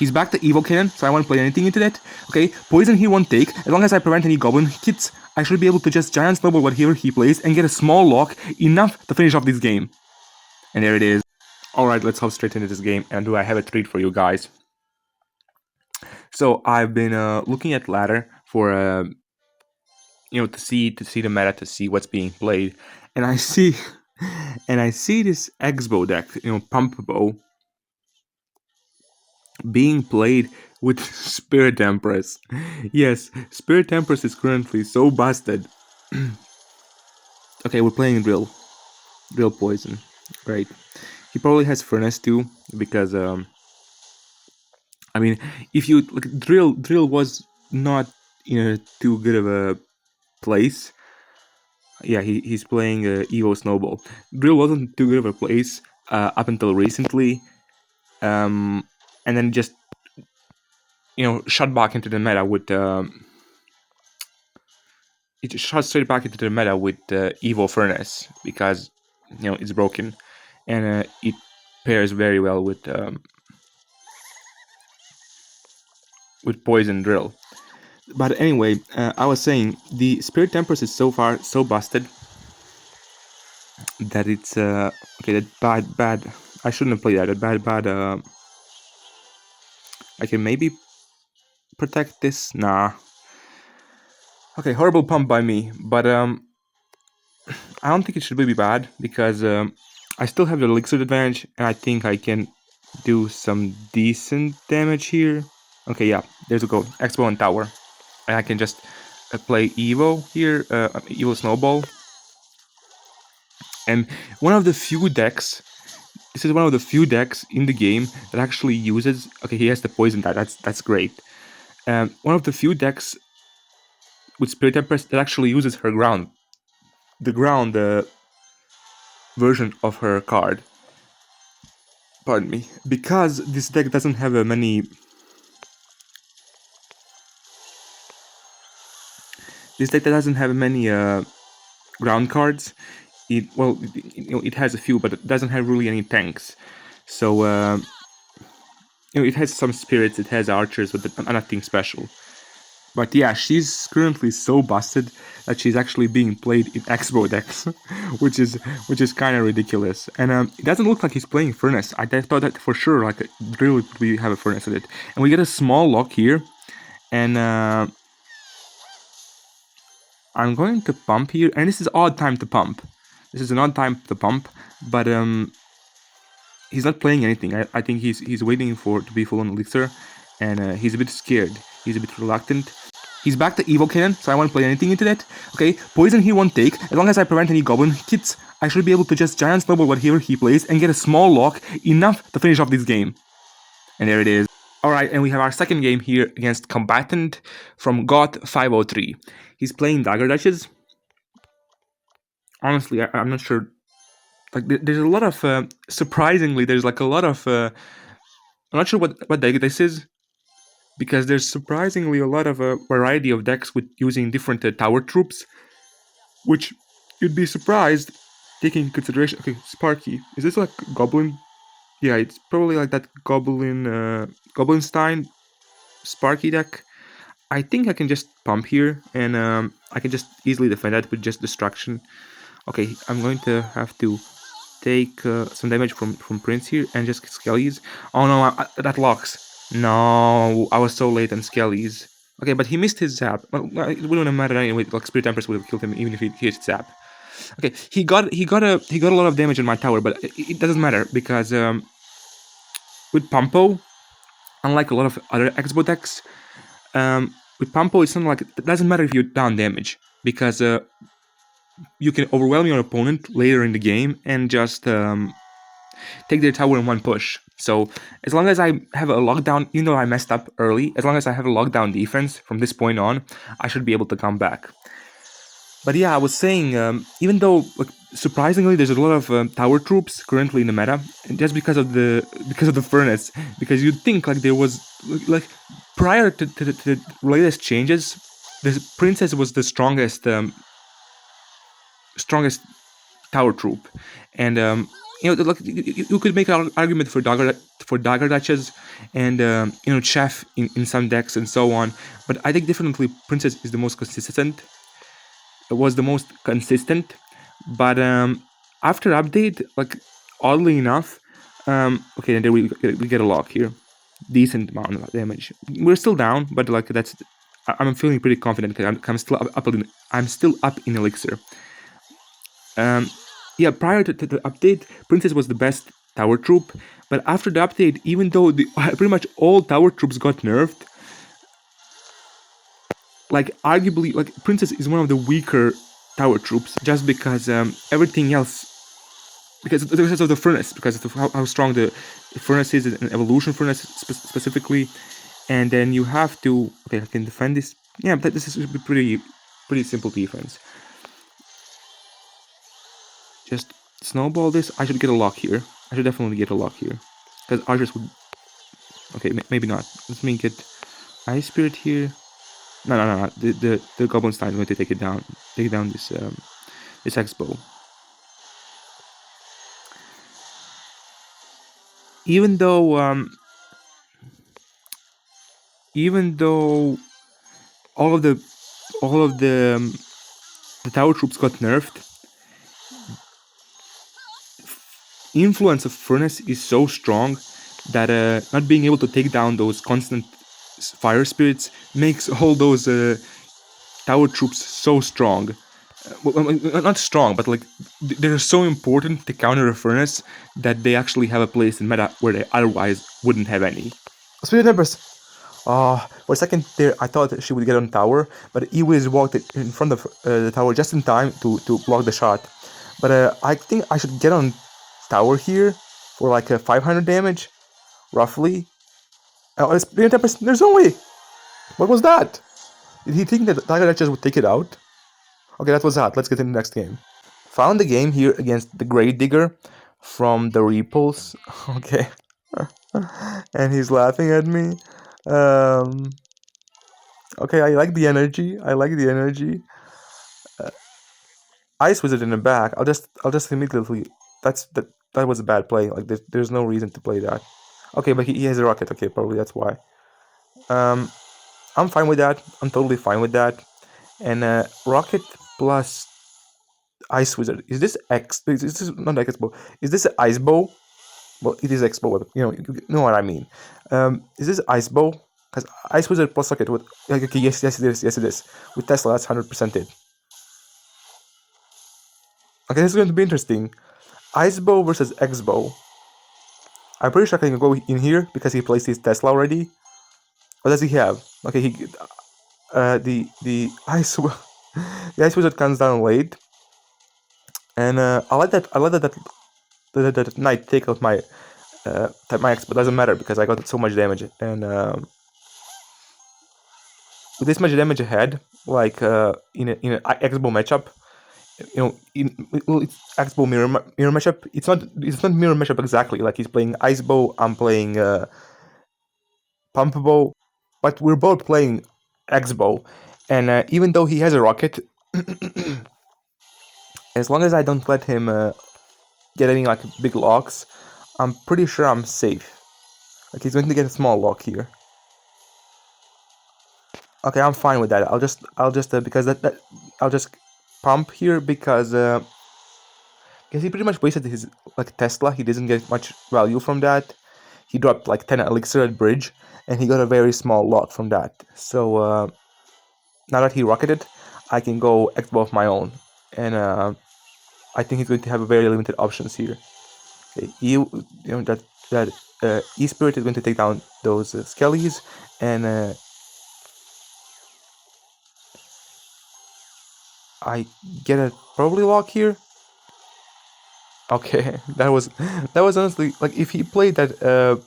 He's back to Evo Cannon, so I won't play anything into that. Okay, poison he won't take. As long as I prevent any goblin hits, I should be able to just giant snowball whatever he plays and get a small lock enough to finish off this game. And there it is. Alright, let's hop straight into this game, and do I have a treat for you guys. So I've been looking at ladder for to see the meta, to see what's being played, and I see this Xbow deck, pump bow, being played with Spirit Empress. Yes, Spirit Empress is currently so busted. Okay, we're playing drill poison. Great. He probably has furnace too, because I mean, if you look, drill was not in a too good of a place. Yeah, he's playing Evo Snowball. Drill wasn't too good of a place up until recently, and then just shot back into the meta with it shot straight back into the meta with Evo Furnace, because it's broken, and it pairs very well with Poison Drill. But anyway, I was saying the Spirit Empress is so far so busted that it's okay. That bad. I shouldn't have played that. That bad. I can maybe protect this. Nah. Okay, horrible pump by me, but I don't think it should be bad, because I still have the elixir advantage, and I think I can do some decent damage here. Okay, yeah, there's a go. Xbow and tower. And I can just play Evo here, Evo Snowball. And one of the few decks, this is one of the few decks in the game that actually uses, okay, he has the poison die, that's great. One of the few decks with Spirit Empress that actually uses her ground, the ground version of her card. Pardon me. Because this deck doesn't have many... This deck doesn't have many ground cards. It has a few, but it doesn't have really any tanks. So, it has some spirits, it has archers, but nothing special. But yeah, she's currently so busted that she's actually being played in Xbow decks, which is kind of ridiculous. And it doesn't look like he's playing Furnace. I thought that for sure, like, Drill would have a Furnace with it. And we get a small lock here, and I'm going to pump here, and this is odd time to pump. This is an odd time to pump, but he's not playing anything. I think he's waiting to be full on elixir, and he's a bit scared. He's a bit reluctant. He's back to Evo Cannon, so I won't play anything into that. Okay, poison he won't take. As long as I prevent any goblin hits, I should be able to just giant snowball whatever he plays and get a small lock enough to finish off this game. And there it is. Alright, and we have our second game here against Combatant from GOT 503. He's playing Dagger Dashes. Honestly, I'm not sure. Like, there's a lot of... surprisingly, there's like a lot of... I'm not sure what deck this is, because there's surprisingly a lot of variety of decks with using different tower troops, which you'd be surprised taking into consideration. Okay, Sparky. Is this like Goblin? Yeah, it's probably like that Goblinstein Sparky deck. I think I can just pump here, and I can just easily defend that with just Destruction. Okay, I'm going to have to take some damage from Prince here and just Skellies. Oh no, that locks. No, I was so late on Skellies. Okay, but he missed his zap. Well, it wouldn't have mattered anyway. Like, Spirit Empress would have killed him even if he hit zap. Okay, he got a lot of damage on my tower, but it doesn't matter, because with Pumpo, unlike a lot of other Xbow decks, with Pumpo it's not like it doesn't matter if you down damage, because you can overwhelm your opponent later in the game and just take their tower in one push. So as long as I have a lockdown, even though I messed up early, as long as I have a lockdown defense from this point on, I should be able to come back. But yeah, I was saying, even though, like, surprisingly there's a lot of tower troops currently in the meta, just because of the furnace, because you'd think like there was like prior to the latest changes, the princess was the strongest tower troop, and like you could make an argument for dagger dutches and chef in some decks and so on, but I think definitely princess is the most consistent. It was the most consistent, but after update, like oddly enough, okay, and then we get a lock here, decent amount of damage. We're still down, but like I'm feeling pretty confident because I'm still I'm still up in elixir. Yeah, prior to the update, Princess was the best tower troop, but after the update, even though pretty much all tower troops got nerfed, like arguably, like Princess is one of the weaker tower troops just because everything else, because of the furnace, because of how strong the furnace is, and evolution furnace specifically, and then you have to, okay, I can defend this. Yeah, but this is pretty simple defense. Just snowball this. I should get a lock here. I should definitely get a lock here. Because archers would... Okay, maybe not. Let me get Ice Spirit here. No. The Goblin Stein is going to take it down. Take down this this Xbow. Even though all of the tower troops got nerfed, influence of furnace is so strong that not being able to take down those constant fire spirits makes all those tower troops so strong. Well, not strong, but like they're so important to counter a furnace that they actually have a place in meta where they otherwise wouldn't have any. Speed numbers. For a second there, I thought that she would get on tower, but Iwis walked in front of the tower just in time to block the shot. But I think I should get on tower here for like 500 damage, roughly. Oh, it's 10%. There's no way. What was that? Did he think that Tiger Duchess would take it out? Okay, that was that. Let's get in the next game. Found the game here against the Grave Digger from the Repulse. Okay. And he's laughing at me. Okay, I like the energy. Ice Wizard in the back. I'll just immediately... That was a bad play. Like there's no reason to play that. Okay, but he has a rocket. Okay, probably that's why. I'm fine with that. I'm totally fine with that. And rocket plus Ice Wizard. Is this Is this not Xbow? Is this an Icebow? Well, it is Xbow. You know what I mean. Is this Icebow? Because Ice Wizard plus rocket with... Okay, yes it is. With Tesla, that's 100% it. Okay, this is going to be interesting. Icebow versus Xbow. I'm pretty sure I can go in here because he placed his Tesla already. What does he have? Okay, the Ice the Ice Wizard comes down late, and I let that knight take out my X, but doesn't matter because I got so much damage, and with this much damage ahead, like in an Xbow matchup, it's Xbow mirror matchup. It's not mirror matchup exactly. Like he's playing Icebow, I'm playing Pumpbow, but we're both playing Xbow, and even though he has a rocket, as long as I don't let him get any like big locks, I'm pretty sure I'm safe. Like he's going to get a small lock here. Okay, I'm fine with that. I'll just because I'll just pump here because he pretty much wasted his like Tesla. He doesn't get much value from that. He dropped like 10 elixir at bridge, and he got a very small lock from that. So now that he rocketed, I can go Xbow of my own, and I think he's going to have very limited options here. Okay, that E-Spirit is going to take down those Skellies, and I get a probably lock here. Okay, that was honestly like if he played that.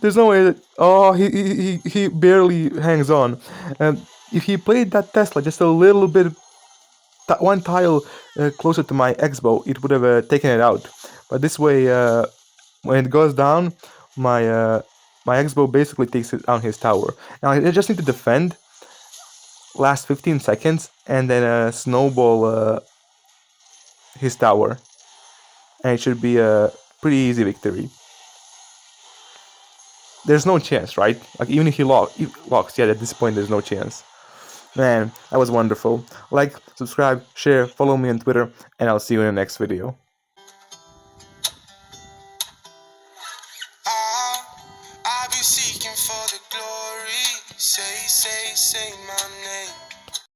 There's no way that... Oh, he barely hangs on. And if he played that Tesla just a little bit, one tile closer to my Xbow, it would have taken it out. But this way, when it goes down, my Xbow basically takes down his tower. Now I just need to defend last 15 seconds and then snowball his tower. and it should be a pretty easy victory. There's no chance, right? Like even if he locks, yeah, at this point there's no chance. Man, that was wonderful. Like, subscribe, share, follow me on Twitter, and I'll see you in the next video. I've been seeking for the glory. Say my name.